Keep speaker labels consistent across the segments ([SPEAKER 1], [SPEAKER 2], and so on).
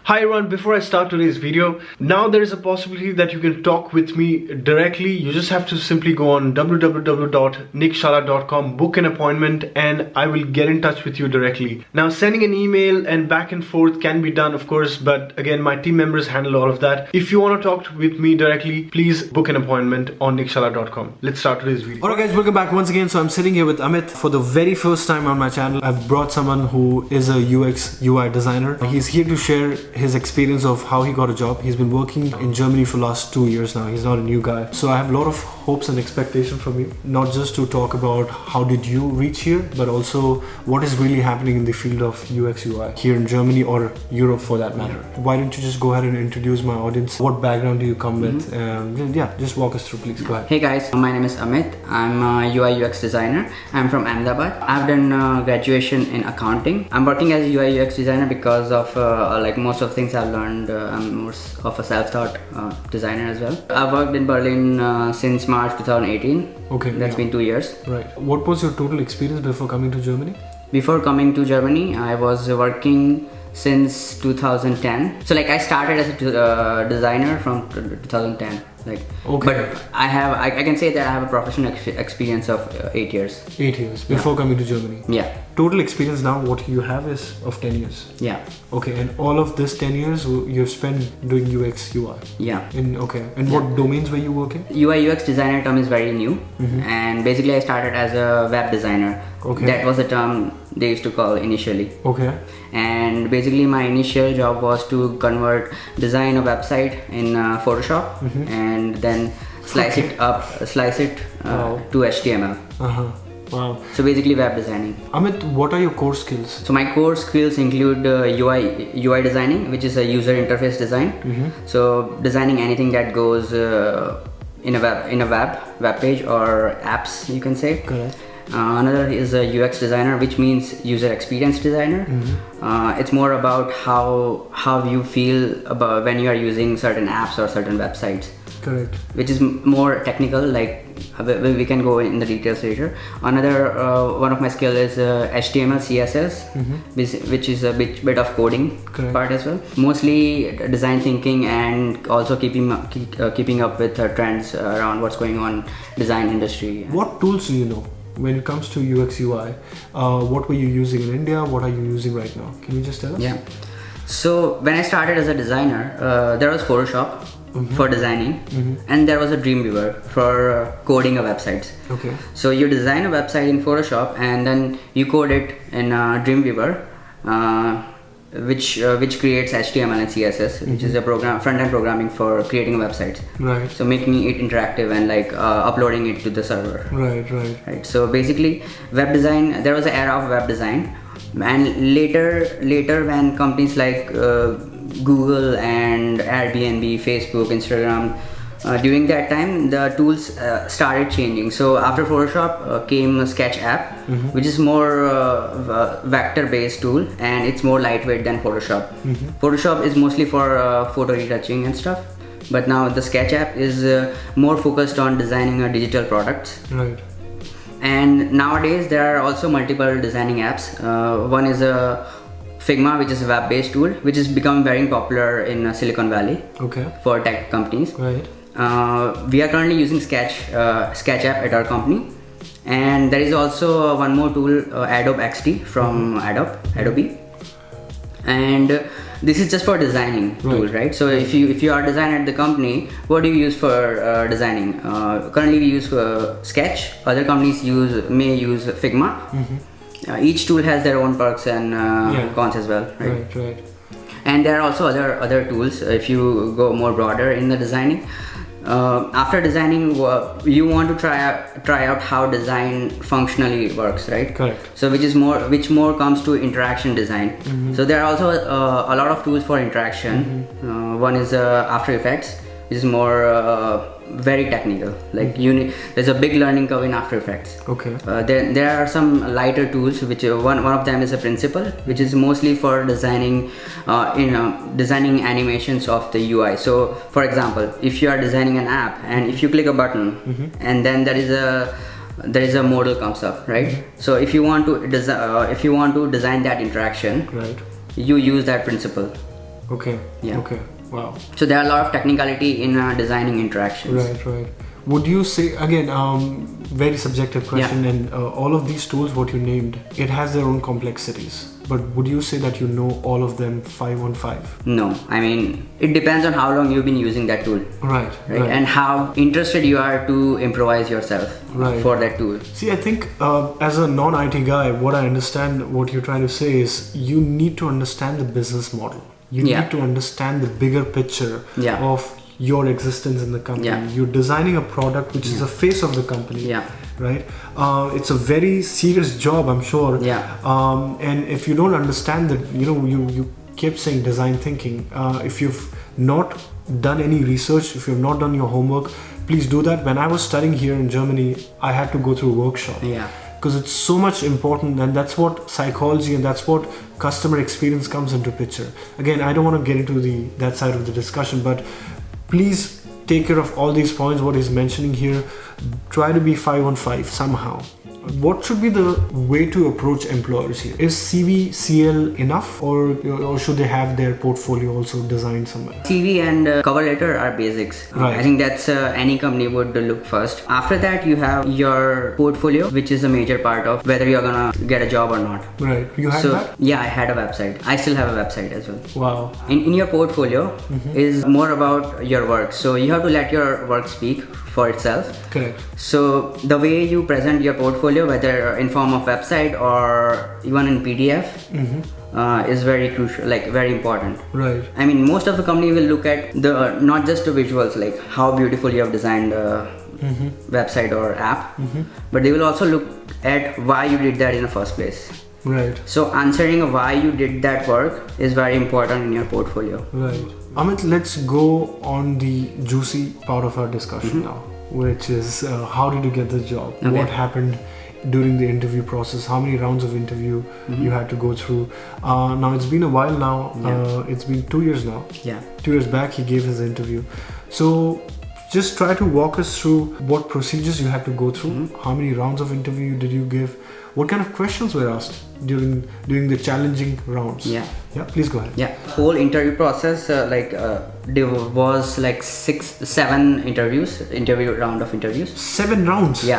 [SPEAKER 1] Hi everyone, before I start today's video, now there is a possibility that you can talk with me directly. You just have to simply go on www.nikshala.com, book an appointment, and I will get in touch with you directly. Now sending an email and back and forth can be done, of course, but again my team members handle all of that. If you want to talk with me directly, please book an appointment on nikshala.com. Let's start today's video. Alright guys, welcome back once again. So I'm sitting here with Amit for the very first time on my channel. I've brought someone who is a UX UI designer. He's here to share his experience of how he got a job. He's been working in Germany for the last 2 years now. He's not a new guy. So I have a lot of hopes and expectations from you, not just to talk about how did you reach here, but also what is really happening in the field of UX UI here in Germany or Europe for that matter. Why don't you just go ahead and introduce my audience? What background do you come with? Yeah, just walk us through, please. Go ahead.
[SPEAKER 2] Hey guys, my name is Amit. I'm a UI UX designer. I'm from Ahmedabad. I've done graduation in accounting. I'm working as a UI UX designer because of like most of the things I've learned. I'm more of a self-taught designer as well. I've worked in Berlin since March 2018.
[SPEAKER 1] Okay.
[SPEAKER 2] That's been 2 years.
[SPEAKER 1] Right. What was your total experience before coming to Germany?
[SPEAKER 2] Before coming to Germany, I was working since 2010. So like I started as a designer from 2010. Like,
[SPEAKER 1] okay.
[SPEAKER 2] But I can say that I have a professional experience of 8 years.
[SPEAKER 1] 8 years before coming to Germany.
[SPEAKER 2] Yeah.
[SPEAKER 1] Total experience now what you have is of 10 years.
[SPEAKER 2] Yeah.
[SPEAKER 1] Okay, and all of this 10 years you've spent doing UX UI.
[SPEAKER 2] Yeah.
[SPEAKER 1] And what domains were you working?
[SPEAKER 2] UI UX designer term is very new, and basically I started as a web designer.
[SPEAKER 1] Okay.
[SPEAKER 2] That was the term they used to call initially.
[SPEAKER 1] Okay.
[SPEAKER 2] And basically my initial job was to convert design a website in Photoshop and then slice it
[SPEAKER 1] Wow.
[SPEAKER 2] to HTML.
[SPEAKER 1] Wow.
[SPEAKER 2] So basically web designing.
[SPEAKER 1] Amit, what are your core skills?
[SPEAKER 2] So my core skills include UI designing, which is a user interface design. So designing anything that goes in a web page or apps, you can say.
[SPEAKER 1] Correct.
[SPEAKER 2] Another is a UX designer, which means user experience designer. It's more about how you feel about when you are using certain apps or certain websites.
[SPEAKER 1] Correct.
[SPEAKER 2] Which is more technical, like we can go in the details later. Another one of my skill is HTML, CSS, which is a bit of coding part as well. Mostly design thinking and also keeping up with trends around what's going on design industry.
[SPEAKER 1] What tools do you know when it comes to UX UI? What were you using in India? What are you using right now? Can you just tell us?
[SPEAKER 2] Yeah. So when I started as a designer, there was Photoshop for designing, and there was a Dreamweaver for coding a website.
[SPEAKER 1] Okay.
[SPEAKER 2] So you design a website in Photoshop and then you code it in Dreamweaver, which creates HTML and CSS, which is a front-end programming for creating a website.
[SPEAKER 1] Right.
[SPEAKER 2] So making it interactive and like uploading it to the server.
[SPEAKER 1] Right.
[SPEAKER 2] So basically, web design. There was an era of web design, and later when companies like Google and Airbnb, Facebook, Instagram, during that time the tools started changing. So after Photoshop came Sketch app, which is more vector based tool, and it's more lightweight than Photoshop. Photoshop is mostly for photo retouching and stuff, but now the Sketch app is more focused on designing digital products.
[SPEAKER 1] Right.
[SPEAKER 2] And nowadays there are also multiple designing apps. One is Figma, which is a web-based tool, which is becoming very popular in Silicon Valley.
[SPEAKER 1] Okay.
[SPEAKER 2] For tech companies.
[SPEAKER 1] Right.
[SPEAKER 2] We are currently using Sketch app at our company, and there is also one more tool, Adobe XD from Adobe, and this is just for designing tool, right? So if you are a designer at the company, what do you use for designing? Currently we use Sketch. Other companies may use Figma. Each tool has their own perks and cons as well, right?
[SPEAKER 1] Right.
[SPEAKER 2] And there are also other tools if you go more broader in the designing. After designing, you want to try out how design functionally works, right?
[SPEAKER 1] Correct.
[SPEAKER 2] So which more comes to interaction design. So there are also a lot of tools for interaction. One is After Effects, which is more very technical. Like there's a big learning curve in After Effects.
[SPEAKER 1] Okay.
[SPEAKER 2] There are some lighter tools, which one of them is a Principle, which is mostly for designing designing animations of the UI. So for example, if you are designing an app and if you click a button and then there is a modal comes up, right? So if you want to design that interaction,
[SPEAKER 1] right,
[SPEAKER 2] you use that Principle.
[SPEAKER 1] Okay.
[SPEAKER 2] Yeah.
[SPEAKER 1] Okay. Wow.
[SPEAKER 2] So there are a lot of technicality in designing interactions.
[SPEAKER 1] Right. Would you say, again, very subjective question, and all of these tools, what you named, it has their own complexities. But would you say that you know all of them 5 on 5?
[SPEAKER 2] No, I mean, it depends on how long you've been using that tool.
[SPEAKER 1] Right.
[SPEAKER 2] And how interested you are to improvise yourself for that tool.
[SPEAKER 1] See, I think as a non-IT guy, what I understand, what you're trying to say is you need to understand the business model. You need to understand the bigger picture of your existence in the company. You're designing a product which is the face of the company. Right? It's a very serious job, I'm sure. And if you don't understand that, you kept saying design thinking. If you've not done any research, if you've not done your homework, please do that. When I was studying here in Germany, I had to go through a workshop. Because it's so much important, and that's what psychology and that's what customer experience comes into picture. Again, I don't want to get into that side of the discussion, but please take care of all these points what he's mentioning here. Try to be 5 on 5 somehow. What should be the way to approach employers here? Is CV, CL enough, or should they have their portfolio also designed somewhere?
[SPEAKER 2] CV and cover letter are basics. I think that's any company would look first. After that, you have your portfolio, which is a major part of whether you're gonna get a job or not.
[SPEAKER 1] Right. You had that?
[SPEAKER 2] Yeah, I had a website. I still have a website as well.
[SPEAKER 1] Wow.
[SPEAKER 2] In your portfolio is more about your work. So you have to let your work speak for itself.
[SPEAKER 1] Correct.
[SPEAKER 2] So the way you present your portfolio, whether in form of website or even in PDF, is very crucial, like very important.
[SPEAKER 1] Right.
[SPEAKER 2] I mean, most of the company will look at the not just the visuals, like how beautiful you have designed a website or app, but they will also look at why you did that in the first place.
[SPEAKER 1] Right.
[SPEAKER 2] So answering why you did that work is very important in your portfolio.
[SPEAKER 1] Right. Amit, let's go on the juicy part of our discussion now, which is how did you get the job? What happened during the interview process? How many rounds of interview you had to go through? Now it's been a while now. It's been 2 years now. 2 years back he gave his interview. So just try to walk us through what procedures you had to go through. How many rounds of interview did you give? What kind of questions were asked during the challenging rounds? Yeah, please go ahead.
[SPEAKER 2] Whole interview process, there was like 7 interview round of interviews.
[SPEAKER 1] 7 rounds?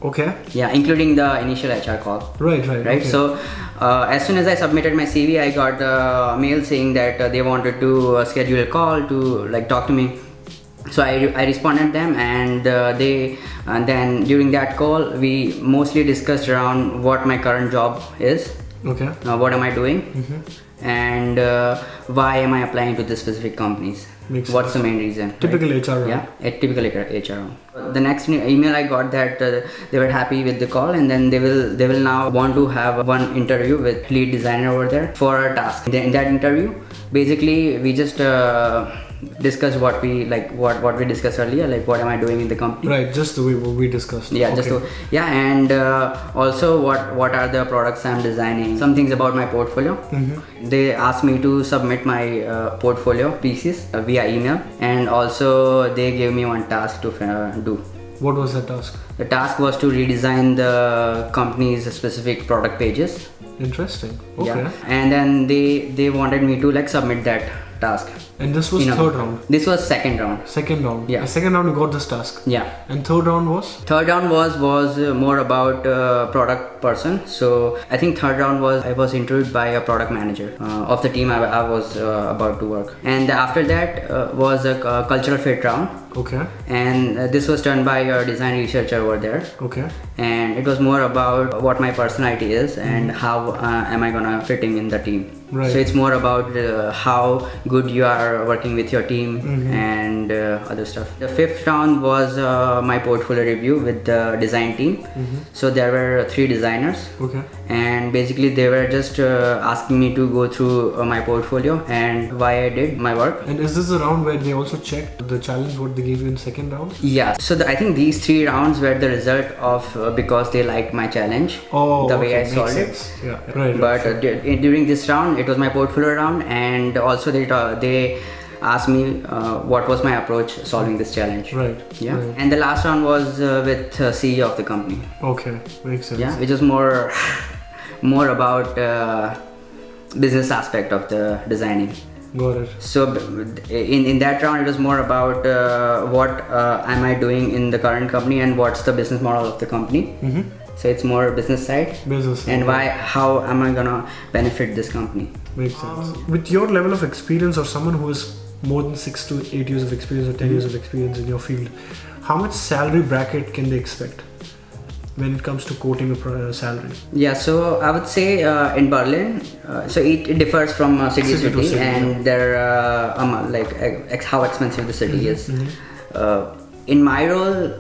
[SPEAKER 1] Okay.
[SPEAKER 2] Including the initial HR call.
[SPEAKER 1] Right. Okay.
[SPEAKER 2] So as soon as I submitted my CV, I got a mail saying that they wanted to schedule a call to talk to me. So I responded them, and then during that call we mostly discussed around what my current job is.
[SPEAKER 1] Okay.
[SPEAKER 2] What am I doing, and why am I applying to this specific companies? What's the main reason?
[SPEAKER 1] Typical HR round.
[SPEAKER 2] A typical HR round. The next email I got that they were happy with the call, and then they will now want to have one interview with lead designer over there for a task. In that interview, basically we just discuss what we discussed earlier, like what am I doing in the company.
[SPEAKER 1] Right, just the way we discussed.
[SPEAKER 2] And also what are the products I'm designing, some things about my portfolio. They asked me to submit my portfolio pieces via email, and also they gave me one task to do.
[SPEAKER 1] What was the task?
[SPEAKER 2] The task was to redesign the company's specific product pages.
[SPEAKER 1] Interesting. Okay.
[SPEAKER 2] And then they wanted me to submit that task.
[SPEAKER 1] And this was third round?
[SPEAKER 2] This was second round.
[SPEAKER 1] Second round? The second round you got this task? And third round was?
[SPEAKER 2] Third round was more about product person. So I think third round I was interviewed by a product manager of the team I was about to work. And after that was a cultural fit round.
[SPEAKER 1] Okay.
[SPEAKER 2] And this was done by a design researcher over there.
[SPEAKER 1] Okay.
[SPEAKER 2] And it was more about what my personality is and how am I gonna fit in the team.
[SPEAKER 1] Right.
[SPEAKER 2] So it's more about how good you are working with your team and other stuff. The fifth round was my portfolio review with the design team. So there were 3 designers.
[SPEAKER 1] Okay.
[SPEAKER 2] And basically they were just asking me to go through my portfolio and why I did my work.
[SPEAKER 1] And is this the round where they also checked the challenge what they gave you in second round?
[SPEAKER 2] Yeah. So I think these 3 rounds were the result of because they liked my challenge. The way I solved it.
[SPEAKER 1] Yeah. Right.
[SPEAKER 2] But during this round, it was my portfolio round, and also they asked me what was my approach solving this challenge.
[SPEAKER 1] Right.
[SPEAKER 2] Yeah. Right. And the last round was with CEO of the company.
[SPEAKER 1] Okay, makes sense.
[SPEAKER 2] Yeah, which is more about business aspect of the designing.
[SPEAKER 1] Got it.
[SPEAKER 2] So in that round, it was more about what am I doing in the current company and what's the business model of the company. So it's more business side.
[SPEAKER 1] Business.
[SPEAKER 2] And how am I gonna benefit this company?
[SPEAKER 1] Makes sense. With your level of experience, or someone who has more than 6 to 8 years of experience or 10 years of experience in your field, how much salary bracket can they expect when it comes to quoting a salary?
[SPEAKER 2] Yeah, so I would say in Berlin, so it differs from city to city, and there how expensive the city is. In my role,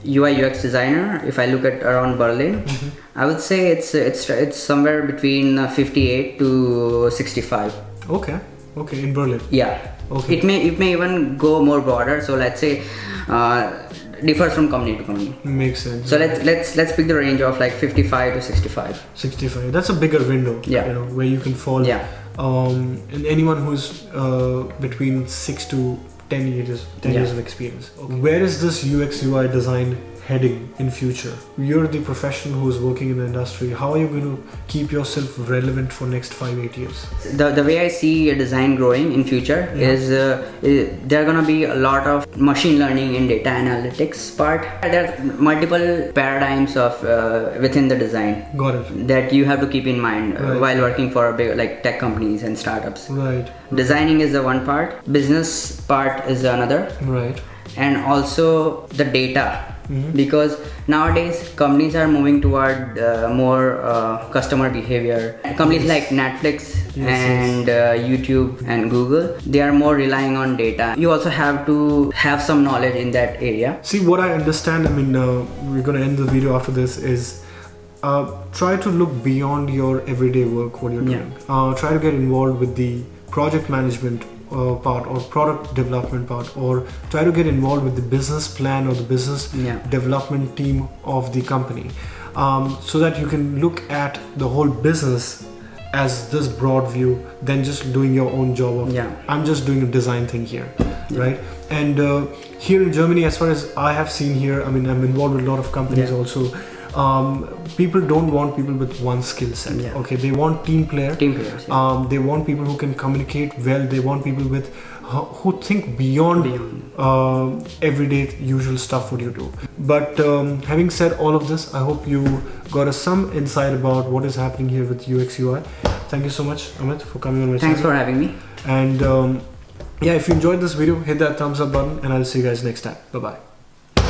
[SPEAKER 2] UI UX designer, if I look at around Berlin, I would say it's somewhere between 58 to 65.
[SPEAKER 1] Okay, in Berlin.
[SPEAKER 2] Yeah. Okay. It may even go more broader. So let's say differs from company to company.
[SPEAKER 1] Makes sense.
[SPEAKER 2] So let's pick the range of like 55 to 65.
[SPEAKER 1] 65. That's a bigger window.
[SPEAKER 2] Yeah.
[SPEAKER 1] Where you can fall.
[SPEAKER 2] Yeah.
[SPEAKER 1] And anyone who's between 6 to 10 years of experience. Okay. Where is this UX UI design heading in future? You're the professional who's working in the industry. How are you going to keep yourself relevant for next 5-8 years?
[SPEAKER 2] The way I see a design growing in future is there are going to be a lot of machine learning and data analytics part. There are multiple paradigms of within the design.
[SPEAKER 1] Got it.
[SPEAKER 2] That you have to keep in mind while working for big like tech companies and startups.
[SPEAKER 1] Right.
[SPEAKER 2] Designing is the one part, business part is another.
[SPEAKER 1] Right.
[SPEAKER 2] And also the data. Because nowadays companies are moving toward more customer behavior. Companies like Netflix and YouTube and Google, they are more relying on data. You also have to have some knowledge in that area.
[SPEAKER 1] See, what I understand, we're going to end the video after this, is try to look beyond your everyday work, what you're doing. Try to get involved with the project management part or product development part, or try to get involved with the business plan or the business development team of the company, so that you can look at the whole business as this broad view than just doing your own job of I'm just doing a design thing here, right? And here in Germany, as far as I have seen here, I'm involved with a lot of companies also. People don't want people with one skill set. Okay, they want team players. They want people who can communicate well. They want people with who think beyond everyday usual stuff what you do. But having said all of this, I hope you got some insight about what is happening here with UX UI. Thank you so much, Amit, for coming on my channel.
[SPEAKER 2] Thanks for having me.
[SPEAKER 1] And if you enjoyed this video, hit that thumbs up button, and I'll see you guys next time. Bye bye.